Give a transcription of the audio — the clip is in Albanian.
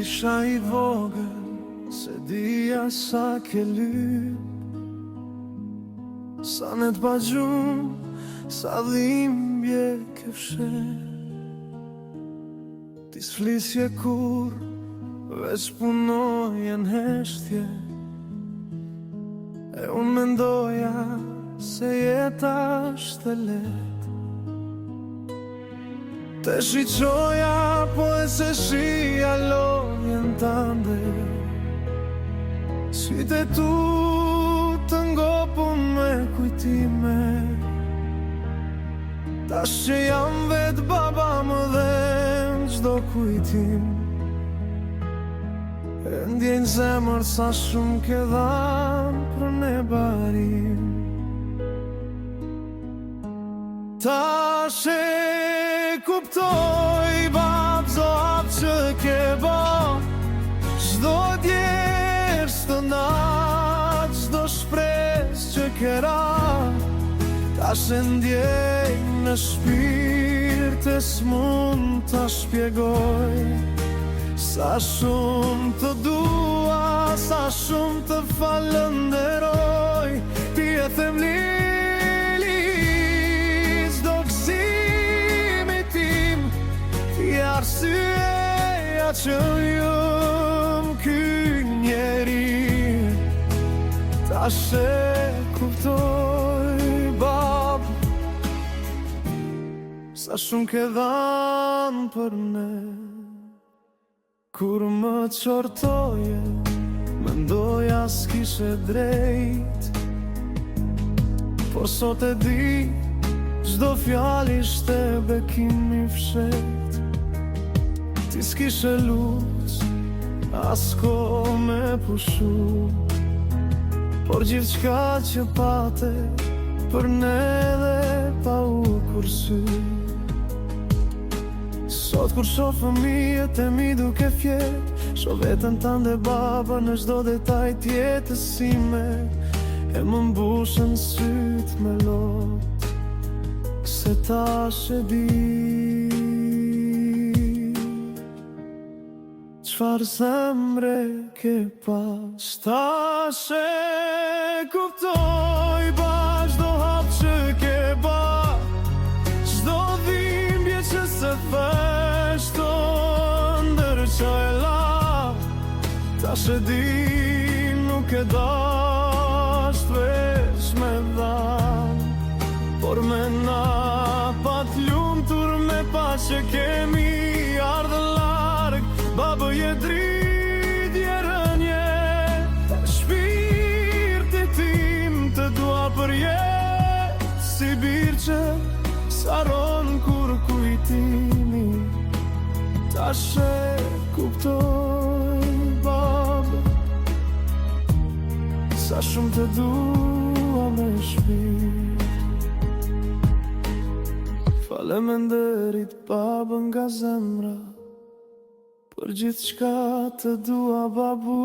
isha I vogël, se dija sa ke lyp, sa ne t'pa gjumë, sa dhimbje ke fshet. Ti s'flisje kur, veç punoje n'heshtje, e unë mendoja se jeta është e letë. Te shiqoja, po e se shia lojën tande, sytë e tu të ngopun me kujtime. Tash që jam vetë baba më dhem çdo kujtim, e ndjenj zemër sa shumë ke dhanë për ne barim. Tash e kuptoj bab zo hap që ke bo, çdo djerës të natë, çdo shpresë që ke ra. Tash e ndjenj në shpirt e s'mund t'a shpjegoj, sa shumë të dua, sa shumë të falënderoj. Ti e themlili çdo gëzimi tim, ti arsyeja që jëm ky njeri. Tash e kuptoj bab, sa shumë ke dhanë për ne. Kur më qortoje, mendoja s'kishe drejt, por sot e di, çdo fjalë ishte bekim I fshet. Ti s'kishe luz, as ko me pushu, por gjithçka që pate, për ne dhe pa u kursy. Sot kur shoh fëmijët e mi duke fjet, shoh veten tënde baba në çdo detaj t'jetës sime, e më mbushën syt me lot, se tash e di çfarë zemre ke pas. Tash e kuptoj ba çdo hap që ke ba, çdo dhimbje që se feshto ndër qa e la. Tash e di nuk e dasht veç me dhan, por me na pa t'lumtur me pa që kemi ardhë larg. Babë je dritje rënje, shpirti tim të dua për jetë, si birë që saron kur kujtimi. Tash e kuptoj babë, sa shumë të dua me shpirt. Faleminderit babë nga zemra, për gjithçka të dua babu.